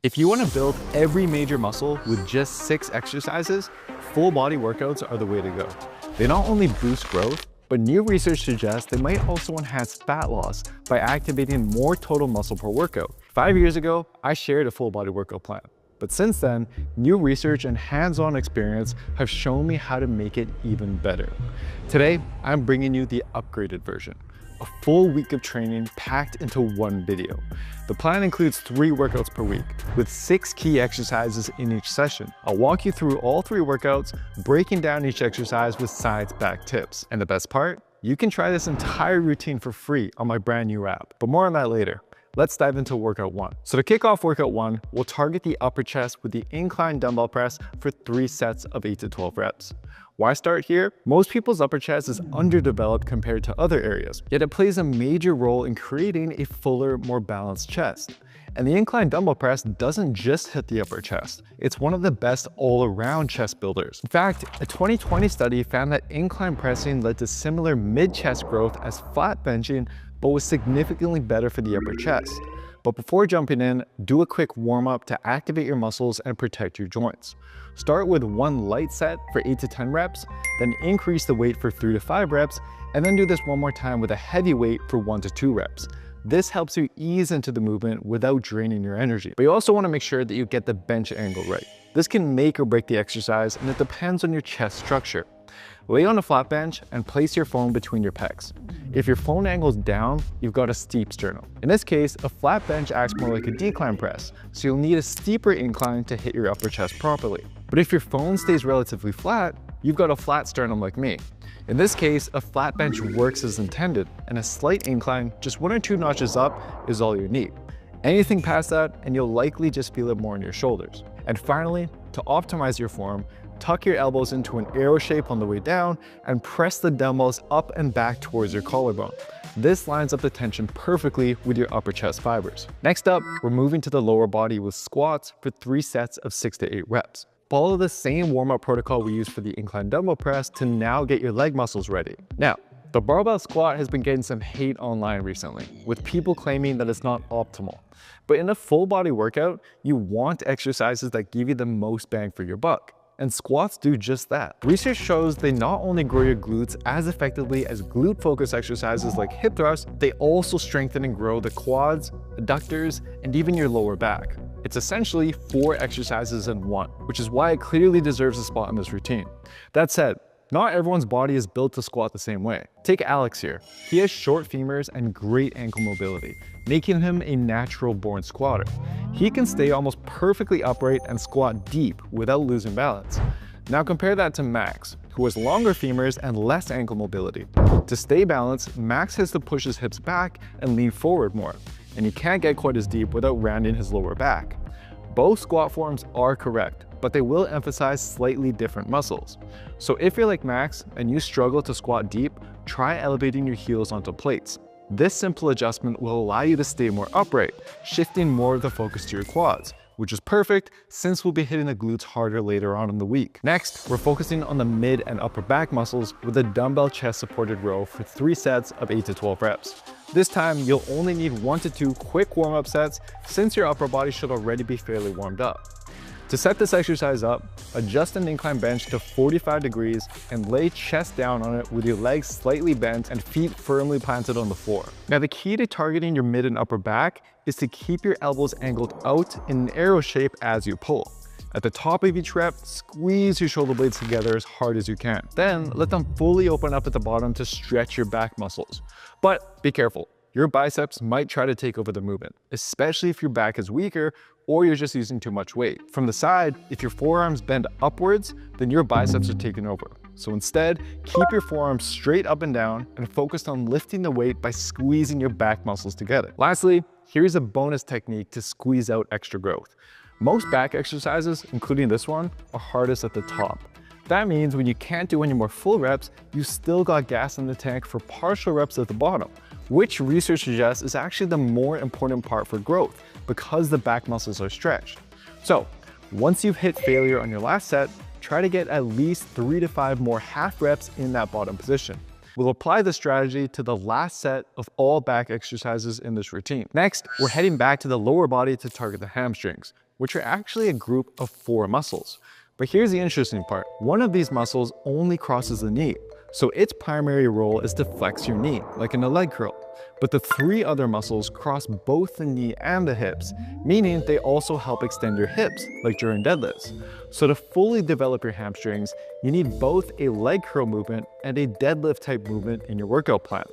If you want to build every major muscle with just 6 exercises, full body workouts are the way to go. They not only boost growth, but new research suggests they might also enhance fat loss by activating more total muscle per workout. 5 years ago, I shared a full body workout plan. But since then, new research and hands-on experience have shown me how to make it even better. Today, I'm bringing you the upgraded version. A full week of training packed into one video. The plan includes 3 workouts per week, with 6 key exercises in each session. I'll walk you through all 3 workouts, breaking down each exercise with science-backed tips. And the best part? You can try this entire routine for free on my brand new app. But more on that later. Let's dive into workout 1. So to kick off workout 1, we'll target the upper chest with the incline dumbbell press for 3 sets of 8 to 12 reps. Why start here? Most people's upper chest is underdeveloped compared to other areas, yet it plays a major role in creating a fuller, more balanced chest. And the incline dumbbell press doesn't just hit the upper chest. It's one of the best all-around chest builders. In fact, a 2020 study found that incline pressing led to similar mid-chest growth as flat benching, but was significantly better for the upper chest. But before jumping in, do a quick warm-up to activate your muscles and protect your joints. Start with 1 light set for 8 to 10 reps, then increase the weight for 3 to 5 reps, and then do this one more time with a heavy weight for 1 to 2 reps. This helps you ease into the movement without draining your energy. But you also want to make sure that you get the bench angle right. This can make or break the exercise, and it depends on your chest structure. Lay on a flat bench and place your phone between your pecs. If your phone angles down, you've got a steep sternum. In this case, a flat bench acts more like a decline press, so you'll need a steeper incline to hit your upper chest properly. But if your phone stays relatively flat, you've got a flat sternum like me. In this case, a flat bench works as intended, and a slight incline, just 1 or 2 notches up, is all you need. Anything past that, and you'll likely just feel it more in your shoulders. And finally, to optimize your form, tuck your elbows into an arrow shape on the way down and press the dumbbells up and back towards your collarbone. This lines up the tension perfectly with your upper chest fibers. Next up, we're moving to the lower body with squats for 3 sets of 6 to 8 reps. Follow the same warm-up protocol we used for the incline dumbbell press to now get your leg muscles ready. Now, the barbell squat has been getting some hate online recently, with people claiming that it's not optimal. But in a full body workout, you want exercises that give you the most bang for your buck. And squats do just that. Research shows they not only grow your glutes as effectively as glute-focused exercises like hip thrusts, they also strengthen and grow the quads, adductors, and even your lower back. It's essentially 4 exercises in one, which is why it clearly deserves a spot in this routine. That said, not everyone's body is built to squat the same way. Take Alex here. He has short femurs and great ankle mobility, making him a natural-born squatter. He can stay almost perfectly upright and squat deep without losing balance. Now compare that to Max, who has longer femurs and less ankle mobility. To stay balanced, Max has to push his hips back and lean forward more, and he can't get quite as deep without rounding his lower back. Both squat forms are correct, but they will emphasize slightly different muscles. So if you're like Max and you struggle to squat deep, try elevating your heels onto plates. This simple adjustment will allow you to stay more upright, shifting more of the focus to your quads, which is perfect since we'll be hitting the glutes harder later on in the week. Next, we're focusing on the mid and upper back muscles with a dumbbell chest supported row for 3 sets of 8 to 12 reps. This time, you'll only need 1 to 2 quick warm-up sets since your upper body should already be fairly warmed up. To set this exercise up, adjust an incline bench to 45 degrees and lay chest down on it with your legs slightly bent and feet firmly planted on the floor. Now the key to targeting your mid and upper back is to keep your elbows angled out in an arrow shape as you pull. At the top of each rep, squeeze your shoulder blades together as hard as you can. Then let them fully open up at the bottom to stretch your back muscles. But be careful. Your biceps might try to take over the movement, especially if your back is weaker or you're just using too much weight. From the side, if your forearms bend upwards, then your biceps are taking over. So instead, keep your forearms straight up and down and focus on lifting the weight by squeezing your back muscles together. Lastly, here's a bonus technique to squeeze out extra growth. Most back exercises, including this one, are hardest at the top. That means when you can't do any more full reps, you still got gas in the tank for partial reps at the bottom, which research suggests is actually the more important part for growth because the back muscles are stretched. So once you've hit failure on your last set, try to get at least 3 to 5 more half reps in that bottom position. We'll apply the strategy to the last set of all back exercises in this routine. Next, we're heading back to the lower body to target the hamstrings. which are actually a group of 4 muscles. But here's the interesting part. One of these muscles only crosses the knee, so its primary role is to flex your knee, like in a leg curl. But the 3 other muscles cross both the knee and the hips, meaning they also help extend your hips, like during deadlifts. So to fully develop your hamstrings, you need both a leg curl movement and a deadlift type movement in your workout plan.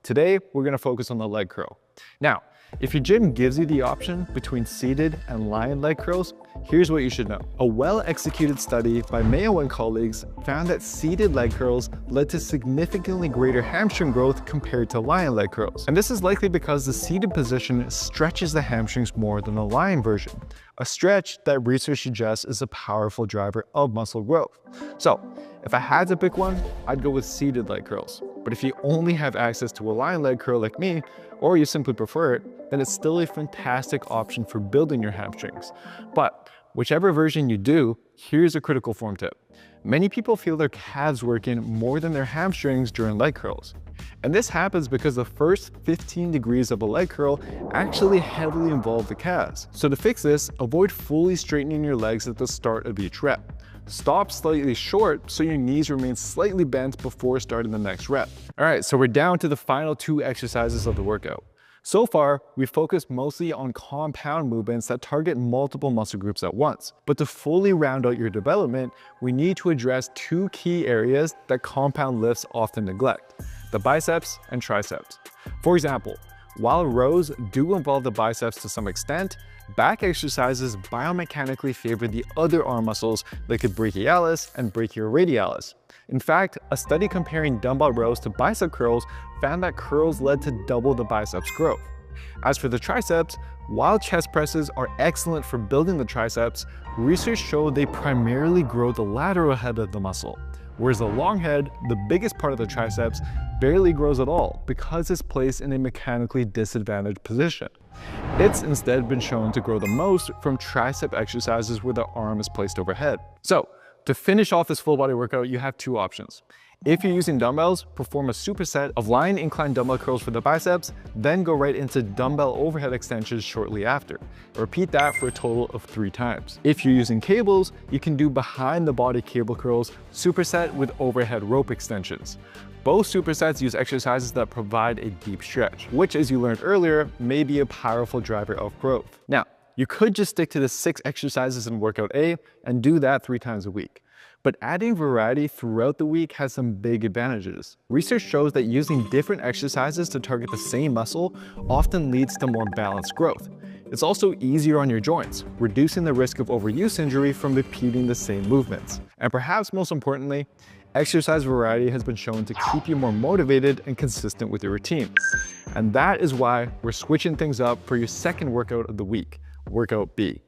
Today, we're gonna focus on the leg curl. Now, if your gym gives you the option between seated and lying leg curls, here's what you should know. A well-executed study by Mayo and colleagues found that seated leg curls led to significantly greater hamstring growth compared to lying leg curls. And this is likely because the seated position stretches the hamstrings more than the lying version, a stretch that research suggests is a powerful driver of muscle growth. So, if I had to pick one, I'd go with seated leg curls. But if you only have access to a lying leg curl like me, or you simply prefer it, then it's still a fantastic option for building your hamstrings. But whichever version you do, here's a critical form tip. Many people feel their calves work in more than their hamstrings during leg curls. And this happens because the first 15 degrees of a leg curl actually heavily involve the calves. So to fix this, avoid fully straightening your legs at the start of each rep. Stop slightly short so your knees remain slightly bent before starting the next rep. All right, so we're down to the final 2 exercises of the workout. So far, we've focused mostly on compound movements that target multiple muscle groups at once. But to fully round out your development, we need to address 2 key areas that compound lifts often neglect: the biceps and triceps. For example, while rows do involve the biceps to some extent, back exercises biomechanically favor the other arm muscles like the brachialis and brachioradialis. In fact, a study comparing dumbbell rows to bicep curls found that curls led to double the biceps growth. As for the triceps, while chest presses are excellent for building the triceps, research showed they primarily grow the lateral head of the muscle, whereas the long head, the biggest part of the triceps, barely grows at all because it's placed in a mechanically disadvantaged position. It's instead been shown to grow the most from tricep exercises where the arm is placed overhead. So, to finish off this full body workout, you have 2 options. If you're using dumbbells, perform a superset of lying incline dumbbell curls for the biceps, then go right into dumbbell overhead extensions shortly after. Repeat that for a total of 3 times. If you're using cables, you can do behind the body cable curls, superset with overhead rope extensions. Both supersets use exercises that provide a deep stretch, which, as you learned earlier, may be a powerful driver of growth. Now, you could just stick to the 6 exercises in workout A and do that 3 times a week. But adding variety throughout the week has some big advantages. Research shows that using different exercises to target the same muscle often leads to more balanced growth. It's also easier on your joints, reducing the risk of overuse injury from repeating the same movements. And perhaps most importantly, exercise variety has been shown to keep you more motivated and consistent with your routine. And that is why we're switching things up for your second workout of the week, workout B.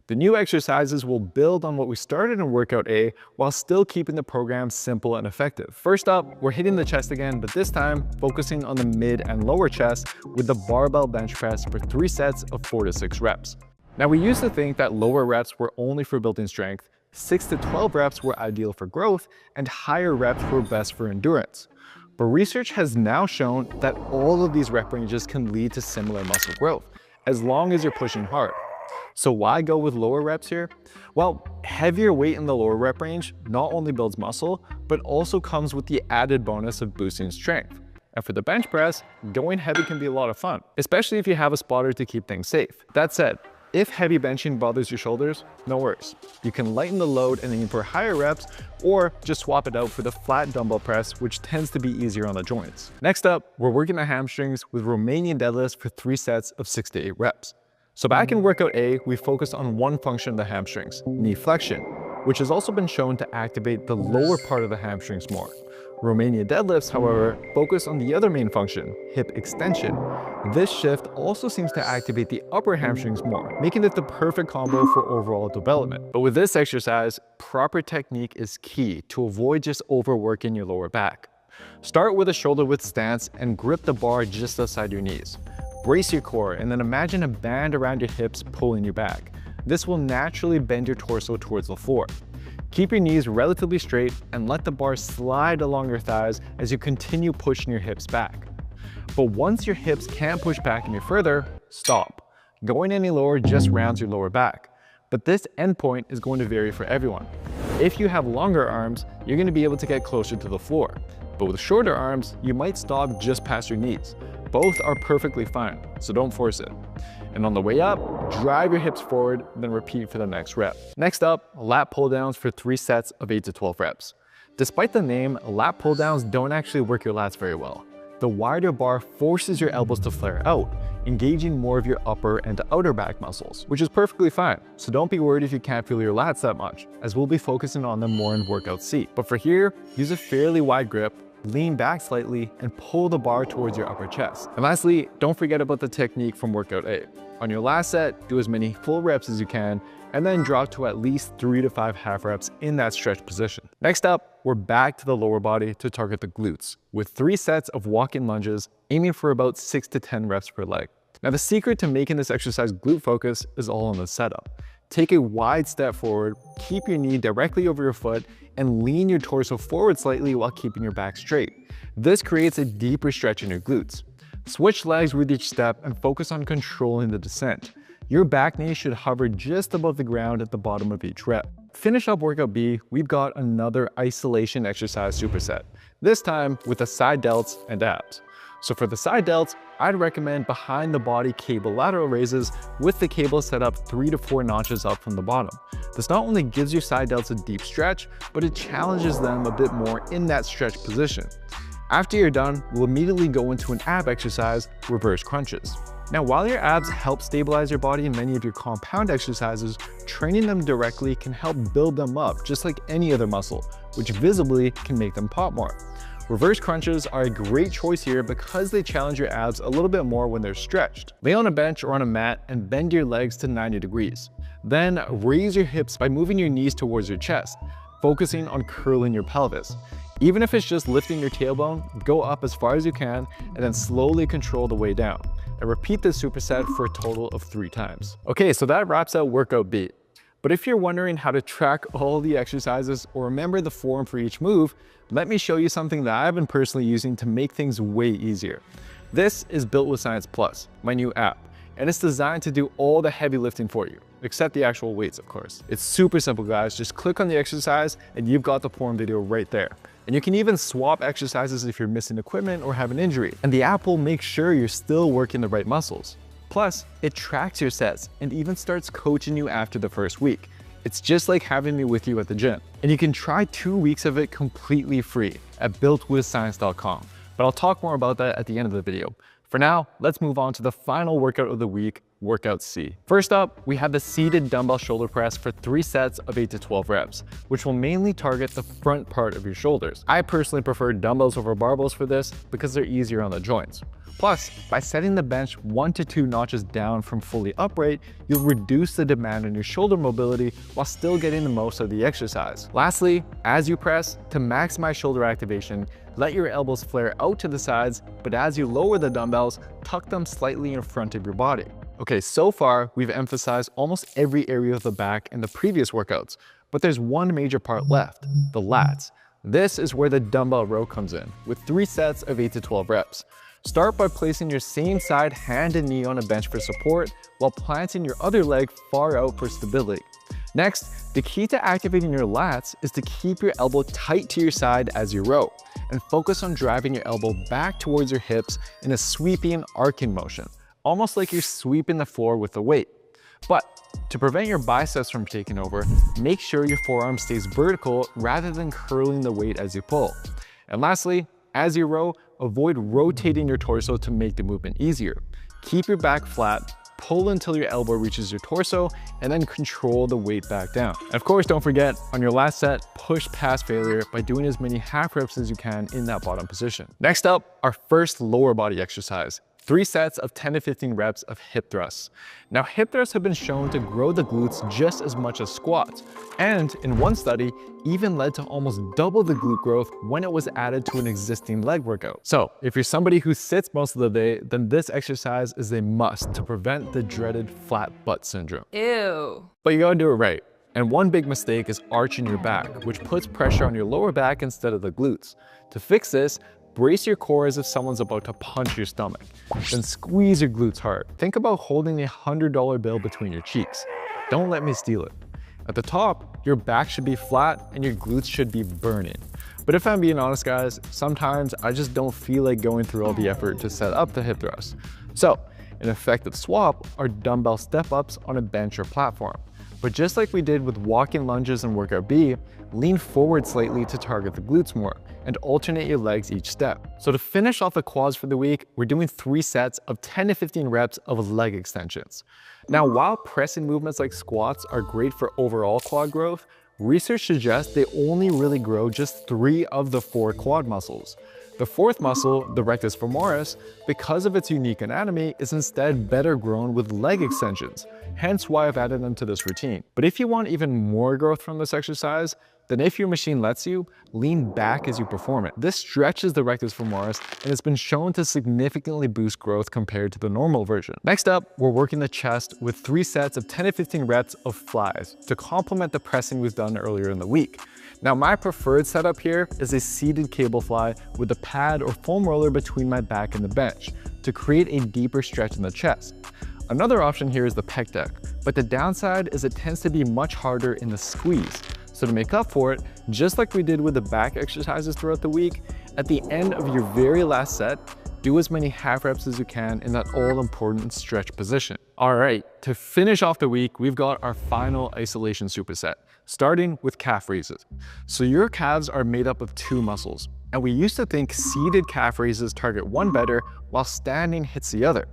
The new exercises will build on what we started in workout A while still keeping the program simple and effective. First up, we're hitting the chest again, but this time focusing on the mid and lower chest with the barbell bench press for 3 sets of 4 to 6 reps. Now, we used to think that lower reps were only for building strength, 6 to 12 reps were ideal for growth, and higher reps were best for endurance. But research has now shown that all of these rep ranges can lead to similar muscle growth, as long as you're pushing hard. So why go with lower reps here? Well, heavier weight in the lower rep range not only builds muscle, but also comes with the added bonus of boosting strength. And for the bench press, going heavy can be a lot of fun, especially if you have a spotter to keep things safe. That said, if heavy benching bothers your shoulders, no worries. You can lighten the load and aim for higher reps, or just swap it out for the flat dumbbell press, which tends to be easier on the joints. Next up, we're working the hamstrings with Romanian deadlifts for 3 sets of 6 to 8 reps. So back in workout A, we focused on one function of the hamstrings, knee flexion, which has also been shown to activate the lower part of the hamstrings more. Romanian deadlifts, however, focus on the other main function, hip extension. This shift also seems to activate the upper hamstrings more, making it the perfect combo for overall development. But with this exercise, proper technique is key to avoid just overworking your lower back. Start with a shoulder width stance and grip the bar just outside your knees. Brace your core and then imagine a band around your hips pulling you back. This will naturally bend your torso towards the floor. Keep your knees relatively straight and let the bar slide along your thighs as you continue pushing your hips back. But once your hips can't push back any further, stop. Going any lower just rounds your lower back. but this endpoint is going to vary for everyone. If you have longer arms, you're going to be able to get closer to the floor, but with shorter arms, you might stop just past your knees. Both are perfectly fine, so don't force it. And on the way up, drive your hips forward, then repeat for the next rep. Next up, lat pull downs for 3 sets of 8 to 12 reps. Despite the name, lat pull downs don't actually work your lats very well. The wider bar forces your elbows to flare out, engaging more of your upper and outer back muscles, which is perfectly fine. So don't be worried if you can't feel your lats that much, as we'll be focusing on them more in workout C. But for here, use a fairly wide grip, lean back slightly, and pull the bar towards your upper chest. And lastly, don't forget about the technique from workout A. On your last set, do as many full reps as you can, and then drop to at least 3 to 5 half reps in that stretch position. Next up, we're back to the lower body to target the glutes, with 3 sets of walk-in lunges, aiming for about 6 to 10 reps per leg. Now the secret to making this exercise glute focus is all in the setup. Take a wide step forward, keep your knee directly over your foot, and lean your torso forward slightly while keeping your back straight. This creates a deeper stretch in your glutes. Switch legs with each step and focus on controlling the descent. Your back knee should hover just above the ground at the bottom of each rep. Finish up workout B, we've got another isolation exercise superset, this time with the side delts and abs. So for the side delts, I'd recommend behind the body cable lateral raises with the cable set up 3 to 4 notches up from the bottom. This not only gives your side delts a deep stretch, but it challenges them a bit more in that stretch position. After you're done, we'll immediately go into an ab exercise, reverse crunches. Now, while your abs help stabilize your body in many of your compound exercises, training them directly can help build them up just like any other muscle, which visibly can make them pop more. Reverse crunches are a great choice here because they challenge your abs a little bit more when they're stretched. Lay on a bench or on a mat and bend your legs to 90 degrees. Then raise your hips by moving your knees towards your chest, focusing on curling your pelvis. Even if it's just lifting your tailbone, go up as far as you can and then slowly control the way down. And repeat this superset for a total of 3 times. Okay, so that wraps out workout B. But if you're wondering how to track all the exercises or remember the form for each move, let me show you something that I've been personally using to make things way easier. This is Built with Science Plus, my new app, and it's designed to do all the heavy lifting for you, except the actual weights, of course. It's super simple, guys. Just click on the exercise and you've got the form video right there. And you can even swap exercises if you're missing equipment or have an injury, and the app will make sure you're still working the right muscles. Plus, it tracks your sets and even starts coaching you after the first week. It's just like having me with you at the gym. And you can try 2 weeks of it completely free at builtwithscience.com. But I'll talk more about that at the end of the video. For now, let's move on to the final workout of the week, workout C. First up, we have the seated dumbbell shoulder press for 3 sets of 8 to 12 reps, which will mainly target the front part of your shoulders. I personally prefer dumbbells over barbells for this because they're easier on the joints. Plus, by setting the bench 1 to 2 notches down from fully upright, you'll reduce the demand on your shoulder mobility while still getting the most of the exercise. Lastly, as you press, to maximize shoulder activation, let your elbows flare out to the sides, but as you lower the dumbbells, tuck them slightly in front of your body. Okay, so far, we've emphasized almost every area of the back in the previous workouts, but there's one major part left, the lats. This is where the dumbbell row comes in, with 3 sets of 8 to 12 reps. Start by placing your same side hand and knee on a bench for support, while planting your other leg far out for stability. Next, the key to activating your lats is to keep your elbow tight to your side as you row, and focus on driving your elbow back towards your hips in a sweeping, arcing motion, almost like you're sweeping the floor with a weight. But to prevent your biceps from taking over, make sure your forearm stays vertical rather than curling the weight as you pull. And lastly, as you row, avoid rotating your torso to make the movement easier. Keep your back flat, pull until your elbow reaches your torso, and then control the weight back down. And of course, don't forget, on your last set, push past failure by doing as many half reps as you can in that bottom position. Next up, our first lower body exercise. 3 sets of 10 to 15 reps of hip thrusts. Now, hip thrusts have been shown to grow the glutes just as much as squats, and in one study, even led to almost double the glute growth when it was added to an existing leg workout. So, if you're somebody who sits most of the day, then this exercise is a must to prevent the dreaded flat butt syndrome. Ew. But you gotta do it right. And one big mistake is arching your back, which puts pressure on your lower back instead of the glutes. To fix this, brace your core as if someone's about to punch your stomach. Then squeeze your glutes hard. Think about holding a $100 bill between your cheeks. Don't let me steal it. At the top, your back should be flat and your glutes should be burning. But if I'm being honest guys, sometimes I just don't feel like going through all the effort to set up the hip thrust. So an effective swap are dumbbell step-ups on a bench or platform. But just like we did with walking lunges in workout B, lean forward slightly to target the glutes more and alternate your legs each step. So to finish off the quads for the week, we're doing 3 sets of 10 to 15 reps of leg extensions. Now, while pressing movements like squats are great for overall quad growth, research suggests they only really grow just 3 of the 4 quad muscles. The 4th muscle, the rectus femoris, because of its unique anatomy, is instead better grown with leg extensions, hence why I've added them to this routine. But if you want even more growth from this exercise, then if your machine lets you, lean back as you perform it. This stretches the rectus femoris and has been shown to significantly boost growth compared to the normal version. Next up, we're working the chest with 3 sets of 10 to 15 reps of flies to complement the pressing we've done earlier in the week. Now, my preferred setup here is a seated cable fly with a pad or foam roller between my back and the bench to create a deeper stretch in the chest. Another option here is the pec deck, but the downside is it tends to be much harder in the squeeze. So to make up for it, just like we did with the back exercises throughout the week, at the end of your very last set, do as many half reps as you can in that all-important stretch position. All right, to finish off the week, we've got our final isolation superset, starting with calf raises. So your calves are made up of 2 muscles, and we used to think seated calf raises target one better while standing hits the other.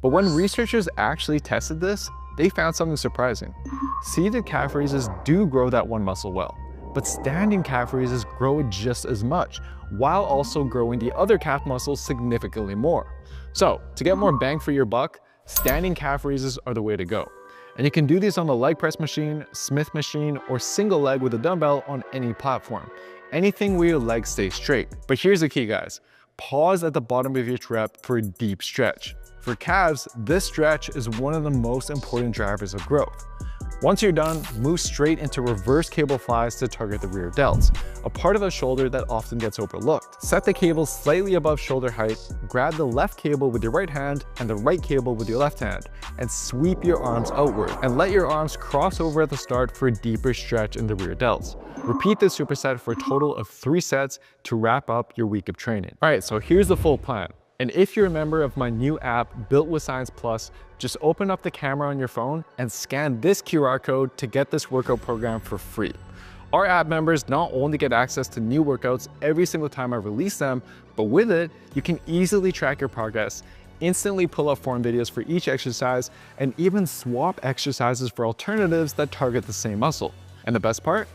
But when researchers actually tested this, they found something surprising. Seated calf raises do grow that one muscle well, but standing calf raises grow it just as much, while also growing the other calf muscles significantly more. So to get more bang for your buck, standing calf raises are the way to go. And you can do these on the leg press machine, Smith machine, or single leg with a dumbbell on any platform. Anything where your legs stay straight. But here's the key guys, pause at the bottom of each rep for a deep stretch. For calves, this stretch is one of the most important drivers of growth. Once you're done, move straight into reverse cable flies to target the rear delts, a part of the shoulder that often gets overlooked. Set the cable slightly above shoulder height, grab the left cable with your right hand and the right cable with your left hand, and sweep your arms outward, and let your arms cross over at the start for a deeper stretch in the rear delts. Repeat this superset for a total of 3 sets to wrap up your week of training. All right, so here's the full plan. And if you're a member of my new app, Built with Science Plus, just open up the camera on your phone and scan this QR code to get this workout program for free. Our app members not only get access to new workouts every single time I release them, but with it, you can easily track your progress, instantly pull up form videos for each exercise, and even swap exercises for alternatives that target the same muscle. And the best part?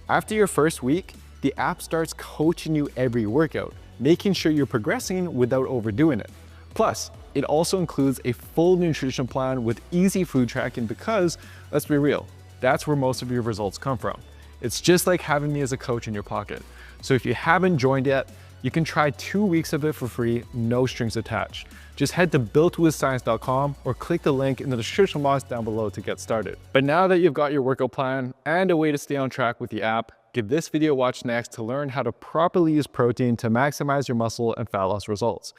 After your first week, the app starts coaching you every workout, making sure you're progressing without overdoing it. Plus, it also includes a full nutrition plan with easy food tracking because, let's be real, that's where most of your results come from. It's just like having me as a coach in your pocket. So if you haven't joined yet, you can try 2 weeks of it for free, no strings attached. Just head to builtwithscience.com or click the link in the description box down below to get started. But now that you've got your workout plan and a way to stay on track with the app, give this video a watch next to learn how to properly use protein to maximize your muscle and fat loss results.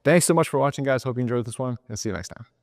Thanks so much for watching guys, hope you enjoyed this one and see you next time.